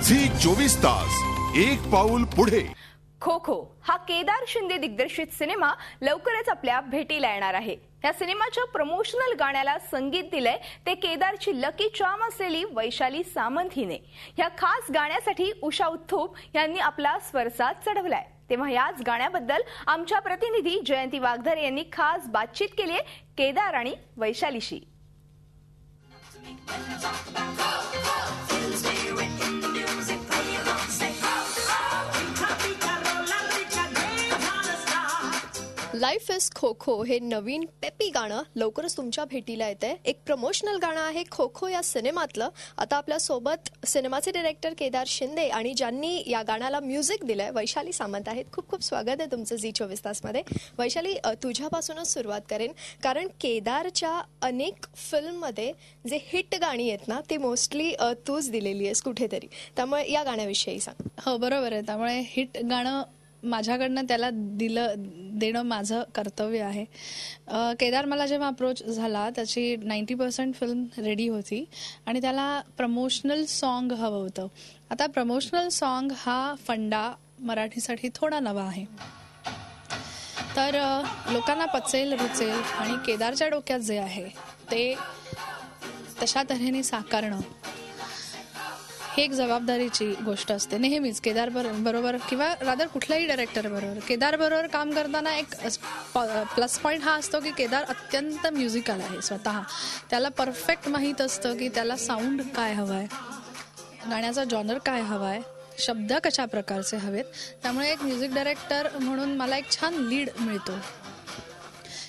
Zee 24 तास एक पाऊल पुढे. खो खो हा केदार शिंदे दिग्दर्शित सिनेमा लवकरच आपल्या भेटीला येणार आहे. या सिनेमाच्या प्रमोशनल गाण्याला संगीत दिलंय ते केदारची लकी चार्म असलेली वैशाली सामंत हिने. या खास गाण्यासाठी उषा उत्थुप यांनी आपला स्वरसाथ चढवलाय. तेव्हा याच गाण्याबद्दल आमच्या प्रतिनिधी जयंती वागधरे यांनी खास बातचीत केली आहे केदार आणि वैशालीशी. लाईफ इज खो खो हे नवीन पेपी गाणं लवकरच तुमच्या भेटीला येतंय. एक प्रमोशनल गाणं आहे खो खो या सिनेमातलं. आता आपल्या सोबत सिनेमाचे डायरेक्टर केदार शिंदे आणि ज्यांनी या गाण्याला म्युझिक दिलंय वैशाली सामंत आहेत. खूप खूप स्वागत आहे तुमचं झी 24 तासमध्ये. वैशाली, तुझ्यापासूनच सुरुवात करेन, कारण केदारच्या अनेक फिल्ममध्ये जे हिट गाणी आहेत ना ते मोस्टली तूच दिलेली आहेस कुठेतरी. त्यामुळे या गाण्याविषयी सांग. हो, बरोबर आहे. त्यामुळे हिट गाणं माझ्याकडनं त्याला देणं माझं कर्तव्य आहे. केदार मला जेव्हा अप्रोच झाला त्याची 90% फिल्म रेडी होती आणि त्याला प्रमोशनल सॉन्ग हवं होतं. आता प्रमोशनल सॉन्ग हा फंडा मराठीसाठी थोडा नवा आहे, तर लोकांना पचेल रुचेल आणि केदारच्या डोक्यात जे आहे ते तशा तऱ्हेने साकारणं ही एक जबाबदारीची गोष्ट असते नेहमीच. केदार बरोबर किंवा रादर कुठल्याही डायरेक्टर बरोबर, केदार बरोबर काम करताना एक प्लस पॉईंट हा असतो की केदार अत्यंत म्युझिकल आहे स्वतः. त्याला परफेक्ट माहीत असतं की त्याला साऊंड काय हवा आहे, गाण्याचा जॉनर काय हवा आहे, शब्द कशा प्रकारचे हवेत. त्यामुळे एक म्युझिक डायरेक्टर म्हणून मला एक छान लीड मिळतो.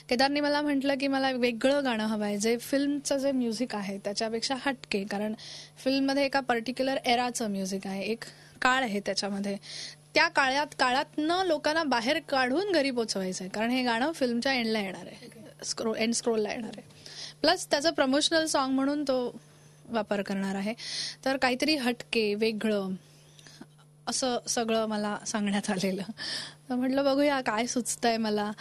केदारने मला म्हटलं की मला वेगळं गाणं हवं आहे जे फिल्मचं जे म्युझिक आहे त्याच्यापेक्षा हटके, कारण फिल्ममध्ये एका पर्टिक्युलर एराचं म्युझिक आहे, एक काळ आहे त्याच्यामध्ये. त्या काळातनं लोकांना बाहेर काढून घरी पोचवायचं आहे, कारण हे गाणं फिल्मच्या एंडला येणार आहे, एंड स्क्रोलला येणार आहे. प्लस त्याचं प्रमोशनल सॉन्ग म्हणून तो वापर करणार आहे. तर काहीतरी हटके वेगळं असं सगळं मला सांगण्यात आलेलं. तर म्हटलं बघूया काय सुचतंय मला.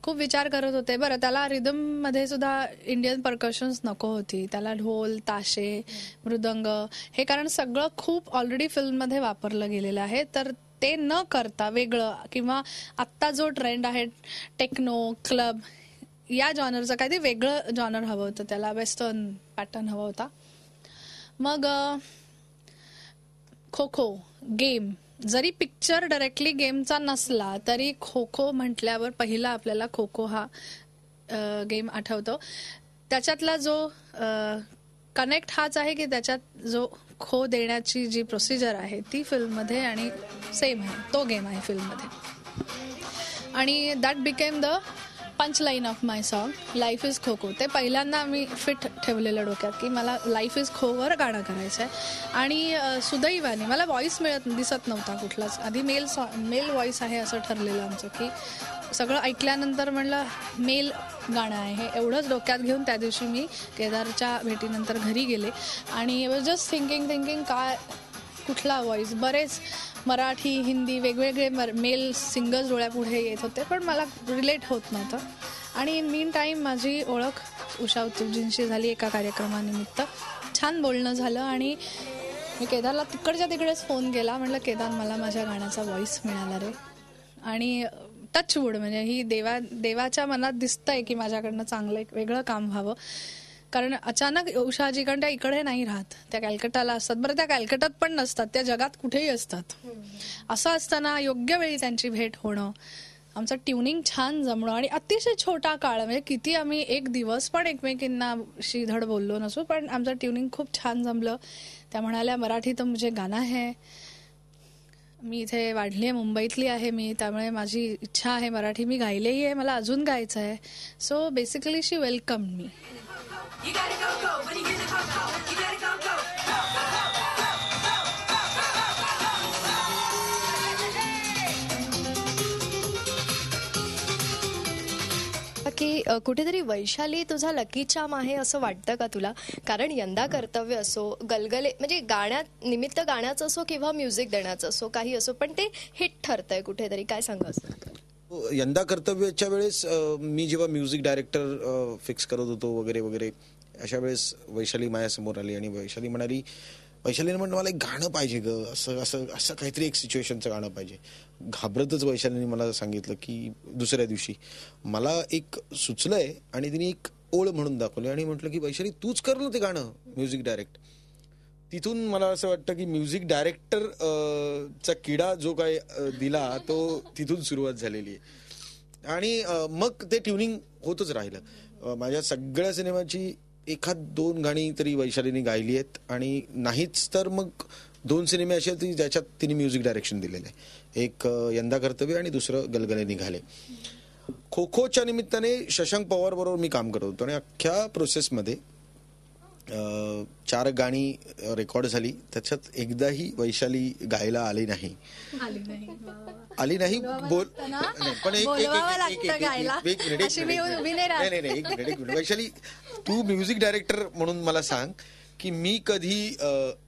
खूप विचार करत होते. बरं, त्याला रिदम मध्ये सुद्धा इंडियन परकशन्स नको होती. त्याला ढोल, ताशे, मृदंग हे, कारण सगळं खूप ऑलरेडी फिल्ममध्ये वापरलं गेलेलं आहे. तर ते न करता वेगळं किंवा आत्ता जो ट्रेंड आहे टेक्नो, क्लब या जॉनरचं काहीतरी वेगळं जॉनर हवं होतं त्याला, वेस्टर्न पॅटर्न हवा होता. मग खो खो गेम, जरी पिक्चर डायरेक्टली गेमचा नसला तरी खो खो म्हटल्यावर पहिला आपल्याला खो खो हा गेम आठवतो. त्याच्यातला जो कनेक्ट हाच आहे की त्याच्यात जो खो देण्याची जी प्रोसिजर आहे ती फिल्ममध्ये आणि सेम आहे, तो गेम आहे फिल्ममध्ये. आणि that became the punch line of my song life is kho kho. ते पहिल्यांदा मी फिट ठेवलेलं डोक्यात की मला लाईफ इज खोवर गाणं करायचं आहे. आणि सुदैवाने मला व्हॉइस दिसत नव्हता कुठलाच. आधी मेल व्हॉइस आहे असं ठरलेलं आमचं, की सगळं ऐकल्यानंतर म्हणलं मेल गाणं आहे हे, एवढंच डोक्यात घेऊन त्या दिवशी मी केदारच्या भेटीनंतर घरी गेले आणि जस्ट थिंकिंग काय कुठला व्हॉइस. बरेच मराठी, हिंदी वेगवेगळे मेल सिंगर्स डोळ्यापुढे येत होते, पण मला रिलेट होत नव्हतं. आणि इन मीन टाईम माझी ओळख उषा उत्तुपजींशी झाली एका कार्यक्रमानिमित्त. छान बोलणं झालं आणि मी केदारला तिकडेच फोन केला. म्हटलं केदार, मला माझ्या गाण्याचा व्हॉइस मिळाला रे. आणि टचवूड म्हणजे ही देवाच्या मनात दिसतंय की माझ्याकडनं चांगलं एक वेगळं काम व्हावं. कारण अचानक उषाजी, कारण त्या इकडे नाही राहत, त्या कॅलकटाला असतात. बरं, त्या कॅलकटात पण नसतात, त्या जगात कुठेही असतात. असं असताना योग्य वेळी त्यांची भेट होणं, आमचं ट्युनिंग छान जमणं आणि अतिशय छोटा काळ, म्हणजे किती आम्ही एक दिवस पण एकमेकींनाशी धड बोललो नसू, पण आमचं ट्युनिंग खूप छान जमलं. त्या म्हणाल्या मराठी तर मुझे गाना है. मी इथे वाढली आहे, मुंबईतली आहे मी, त्यामुळे माझी इच्छा आहे मराठी मी गायलेही आहे, मला अजून गायचं आहे. So basically she welcome me. You gotta go, go, when you hear the go, go, you gotta go, go, go, go, go, go. की कुठेतरी वैशाली तुझा लकी चार्म आहे असं वाटतं का तुला? कारण यंदा कर्तव्य असो, गलगले म्हणजे गाण्यात निमित्त गाण्याचं असो किंवा म्युझिक देण्याचं असो, काही असो, पण ते हिट ठरतंय कुठेतरी, काय सांगायचं? यंदा कर्तव्याच्या वेळेस मी जेव्हा म्युझिक डायरेक्टर फिक्स करत होतो वगैरे वगैरे, अशा वेळेस वैशाली माझ्यासमोर आली आणि वैशाली म्हणाली वैशालीने म्हटलं मला एक गाणं पाहिजे ग, असं असं असं काहीतरी एक सिच्युएशनचं गाणं पाहिजे. घाबरतच वैशालीने मला सांगितलं की दुसऱ्या दिवशी मला एक सुचलंय, आणि तिने एक ओळ म्हणून दाखवली आणि म्हटलं की वैशाली तूच कर ना ते गाणं म्युझिक डायरेक्ट. तिथून मला असं वाटतं की म्युझिक डायरेक्टर चा किडा जो काय दिला तो तिथून सुरुवात झालेली आहे. आणि मग ते ट्युनिंग होतच राहिलं. माझ्या सगळ्या सिनेमाची 1-2 गाणी तरी वैशालीने गायली आहेत, आणि नाहीच तर मग 2 सिनेमे असे आहेत ज्याच्यात तिने म्युझिक डायरेक्शन दिलेलं आहे. एक यंदा कर्तव्य आणि दुसरं गलगले निघाले. खो खोच्या निमित्ताने शशांक पवार बरोबर मी काम करत होतो, आणि अख्ख्या प्रोसेसमध्ये 4 गाणी रेकॉर्ड झाली. त्याच्यात एकदाही वैशाली गायला आली नाही. आली नाही बोल नाही, पण एक मिनिट वैशाली, तू म्युझिक डायरेक्टर म्हणून मला सांग की मी कधी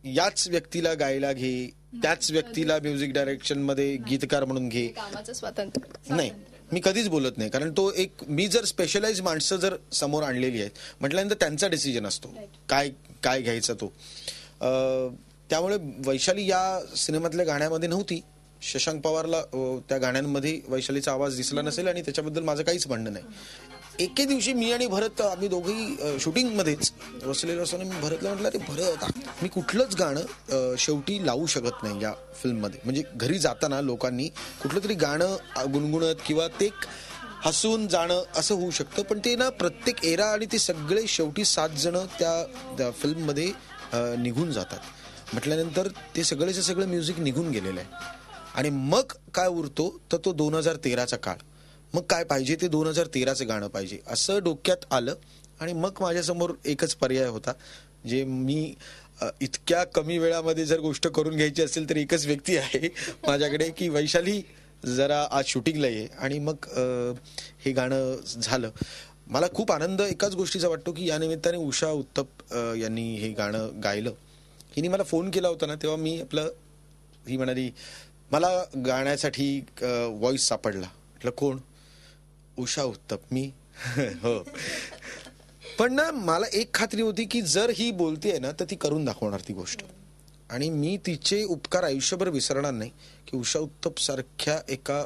याच व्यक्तीला गायला घे, त्याच व्यक्तीला म्युझिक डायरेक्शन मध्ये गीतकार म्हणून घे, कामाचं स्वातंत्र्य नाही, मी कधीच बोलत नाही. कारण तो एक मी जर स्पेशलाइज माणसं जर समोर आणलेली आहेत म्हटल्यानंतर त्यांचा डिसिजन असतो काय काय घ्यायचा तो. त्यामुळे वैशाली या सिनेमातल्या गाण्यामध्ये नव्हती. शशांक पवारला त्या गाण्यांमध्ये वैशालीचा आवाज दिसला नसेल, आणि त्याच्याबद्दल माझं काहीच म्हणणं नाही. एके दिवशी मी आणि भरत आम्ही दोघेही शूटिंगमध्येच बसलेलो असताना मी भरतला म्हटलं, अरे भरत, मी कुठलंच गाणं शेवटी लावू शकत नाही या फिल्ममध्ये. म्हणजे घरी जाताना लोकांनी कुठलं तरी गाणं गुणगुणत किंवा ते हसून जाणं असं होऊ शकतं, पण ते ना प्रत्येक एरा आणि ते सगळे शेवटी 7 जण त्या फिल्ममध्ये निघून जातात म्हटल्यानंतर ते सगळेचं सगळं म्युझिक निघून गेलेलं आहे. आणि मग काय उरतो तर तो 2013चा काळ. मग काय पाहिजे, ते 2013चं गाणं पाहिजे असं डोक्यात आलं. आणि मग माझ्यासमोर एकच पर्याय होता, जे मी इतक्या कमी वेळामध्ये जर गोष्ट करून घ्यायची असेल तर एकच व्यक्ती आहे माझ्याकडे, की वैशाली जरा आज शूटिंगला ये. आणि मग हे गाणं झालं. मला खूप आनंद एकाच गोष्टीचा वाटतो की या निमित्ताने उषा उत्तप यांनी हे गाणं गायलं. हिने मला फोन केला होता ना, तेव्हा मी ही म्हणाली मला गाण्यासाठी व्हॉइस सापडला. म्हटलं कोण? उषा उत्तप. मी हो. पण ना मला एक खात्री होती की जर ही बोलतेय ना तर ती करून दाखवणार ती गोष्ट, आणि मी तिचे उपकार आयुष्यभर विसरणार नाही. की उषा उत्तप सारख्या एका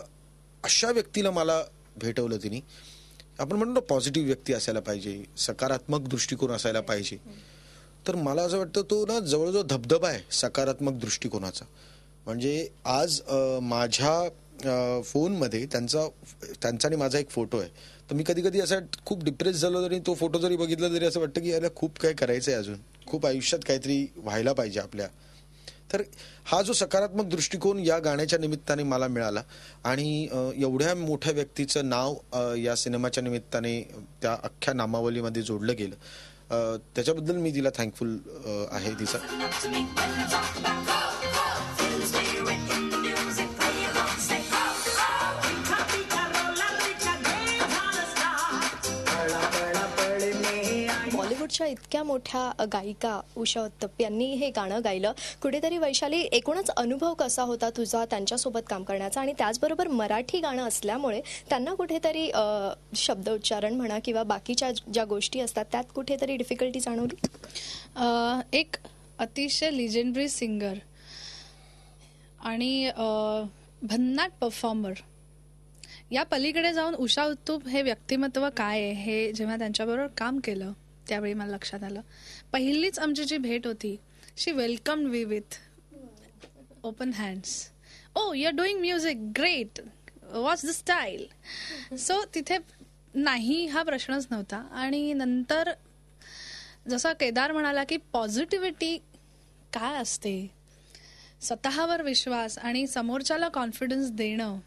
अशा व्यक्तीला मला भेटवलं तिने. आपण म्हणतो पॉझिटिव्ह व्यक्ती असायला पाहिजे, सकारात्मक दृष्टिकोन असायला पाहिजे. तर मला असं वाटतं तो ना जवळजवळ धबधबा आहे सकारात्मक दृष्टिकोनाचा. म्हणजे आज माझ्या फोनमध्ये त्यांचा आणि माझा एक फोटो आहे. तर मी कधी कधी असं खूप डिप्रेस झालो तरी तो फोटो जरी बघितला तरी असं वाटतं की याला खूप काय करायचं आहे, अजून खूप आयुष्यात काहीतरी व्हायला पाहिजे आपल्या. तर हा जो सकारात्मक दृष्टिकोन या गाण्याच्या निमित्ताने मला मिळाला, आणि एवढ्या मोठ्या व्यक्तीचं नाव या सिनेमाच्या निमित्ताने त्या अख्ख्या नामावलीमध्ये जोडलं गेलं. त्याच्याबद्दल मी तिला थँकफुल आहे. तिचा बॉलिवूडच्या इतक्या मोठ्या गायिका उषा उत्तप यांनी हे गाणं गायलं. कुठेतरी वैशाली, एकूणच अनुभव कसा होता तुझा त्यांच्यासोबत काम करण्याचा, आणि त्याचबरोबर मराठी गाणं असल्यामुळे त्यांना कुठेतरी शब्द उच्चारण म्हणा किंवा बाकीच्या ज्या गोष्टी असतात त्यात कुठेतरी डिफिकल्टी जाणवली? एक अतिशय लिजेंडरी सिंगर आणि भन्नाट परफॉर्मर, या पलीकडे जाऊन उषा उत्तप हे व्यक्तिमत्व काय आहे हे जेव्हा त्यांच्याबरोबर काम केलं त्यावेळी मला लक्षात आलं. पहिलीच आमची जी भेट होती, she welcome we with open hands. Oh you are doing music, great, what's the style. So तिथे नाही हा प्रश्नच नव्हता. आणि नंतर जसा केदार म्हणाला की पॉझिटिव्हिटी काय असते, स्वतःवर विश्वास आणि समोरच्याला कॉन्फिडन्स देणं,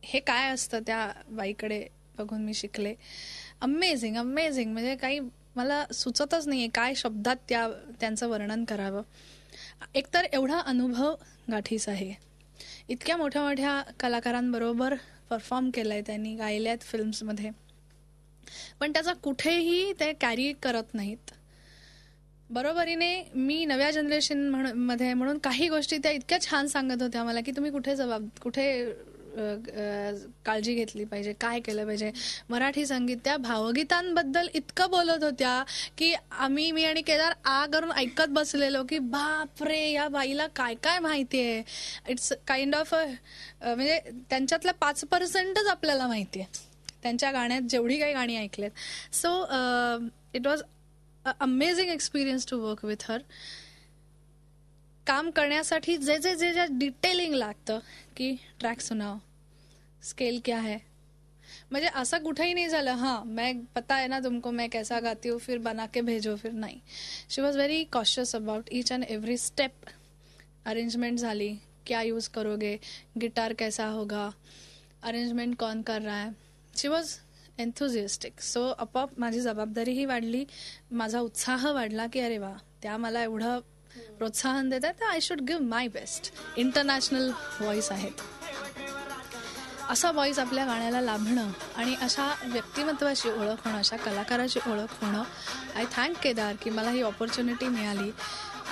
हे काय असतं त्या बाईकडे बघून मी शिकले. अमेझिंग अमेझिंग, म्हणजे काही मला सुचतच नाहीये काय शब्दात त्यांचं वर्णन करावं. एकतर एवढा अनुभव गाठीस आहे, इतक्या मोठ्या मोठ्या कलाकारांबरोबर परफॉर्म केलाय त्यांनी, गायल्यात फिल्म्समध्ये, पण त्याचा कुठेही ते कॅरी करत नाहीत. बरोबरीने मी नव्या जनरेशन मध्ये म्हणून काही गोष्टी त्या इतक्या छान सांगत होत्या मला की तुम्ही कुठे काळजी घेतली पाहिजे, काय केलं पाहिजे. मराठी संगीत त्या भावगीतांबद्दल इतकं बोलत होत्या की मी आणि केदार करून ऐकत बसलेलो की बापरे, या बाईला काय काय माहितीये. इट्स काइंड ऑफ म्हणजे त्यांच्यातल्या 5% आपल्याला माहितीये त्यांच्या गाण्यात जेवढी काही गाणी ऐकलेत. So it was amazing experience to work with her. काम करण्यासाठी जे जे जे जे डिटेलिंग लागतं की ट्रॅक सुनाओ, स्केल क्या है, म्हणजे असं कुठेही नाही झालं मैं पता है ना तुमको मैं कैसा गाती हूँ फिर बना के भेजो, फिर नाही. She was very cautious about each and every step. Arrangement झाली, क्या यूज करोगे, गिटार कैसा होगा, अरेंजमेंट कौन कर रहा है. शी वॉज एन्थुझिएस्टिक. सो आपोआप माझी जबाबदारीही वाढली, माझा उत्साह वाढला की अरे वा, त्या मला एवढं प्रोत्साहन देतात, तर I should give my best. International voice आहेत, असा व्हॉइस आपल्या गाण्याला लाभणं आणि अशा व्यक्तिमत्वाची ओळख होणं, अशा कलाकाराची ओळख होणं. आय थँक केदार की मला ही ऑपॉर्च्युनिटी मिळाली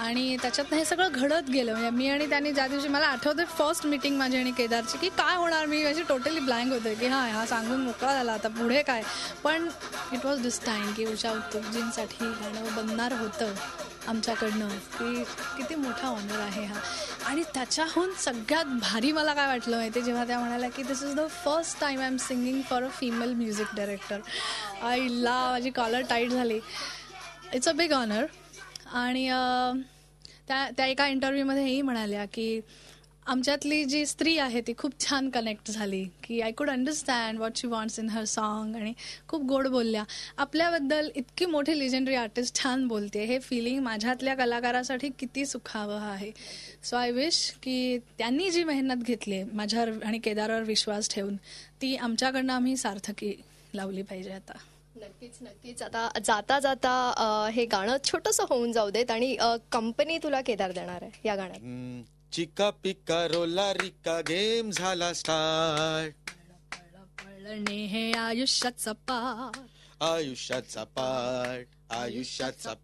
आणि त्याच्यातनं हे सगळं घडत गेलं. म्हणजे मी आणि त्यांनी ज्या दिवशी, मला आठवते फर्स्ट मीटिंग माझी आणि केदारची की काय होणार, मी अशी टोटली ब्लँक होते की हा सांगून मोकळा झाला, आता पुढे काय. पण इट वॉज दिस टाईम की उषा उत्तुपजींसाठी गाणं बनणार होतं आमच्याकडनं, की किती मोठा ऑनर आहे हा. आणि त्याच्याहून सगळ्यात भारी मला काय वाटलं माहिती, जेव्हा त्या म्हणाल्या की this is the first time I am singing for a female music director. आईला माझी कॉलर टाईट झाली. It's a big honour. आणि त्या एका इंटरव्ह्यूमध्ये हेही म्हणाल्या की आमच्यातली जी स्त्री आहे ती खूप छान कनेक्ट झाली, की I could understand what she wants in her song. आणि खूप गोड बोलल्या आपल्याबद्दल. इतकी मोठी लिजंडरी आर्टिस्ट छान बोलते, हे फिलिंग माझ्यातल्या कलाकारासाठी किती सुखावं आहे. सो आय विश की त्यांनी जी मेहनत घेतली आहे माझ्यावर आणि केदारवर विश्वास ठेवून, ती आमच्याकडनं आम्ही सार्थकी लावली पाहिजे आता. नक्कीच. आता जाता जाता हे गाणं छोटंसं होऊन जाऊ देत आणि कंपनी तुला केदार देणार आहे या गाण्यात. चिका पिका रोला रिका गेम झाला स्टार्ट, पळणे हे आयुष्याचा पाठ, आयुष्याचा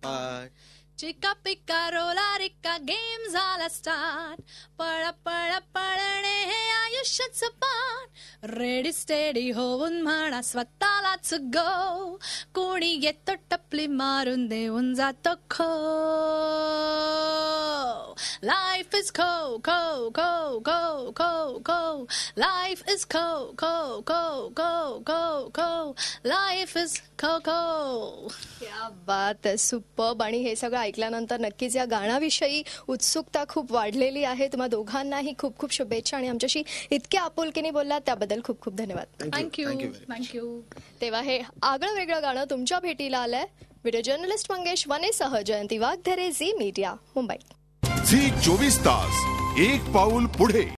पाठ. चिका पिका रोला रिका गेम झाला स्टार्ट, पळणे हे आयुष्याचं पाठ. रेडी स्टेडी होऊन म्हणा स्वतःलाच गो, कोणी येतो टपली मारून देऊन जातो kho. Life is kho kho kho kho kho kho, life is kho kho kho kho kho kho, life is kho kho. क्या बात आहे, सुपर्ब. आणि हे सगळं ऐकल्यानंतर नक्कीच या गाण्याविषयी उत्सुकता खूप वाढलेली आहे. तुम्हा दोघांनाही खूप खूप शुभेच्छा आणि आमच्याशी इतक्या आपुलकीने बोललात त्याबद्दल खूप खूप धन्यवाद. थँक्यू. तेव्हा हे आगळं वेगळं गाणं तुमच्या भेटीला आलंय. व्हिडिओ जर्नलिस्ट मंगेश वनेसह जयंती वाघधरे, झी मीडिया, मुंबई. झी 24 तास, एक पाऊल पुढे.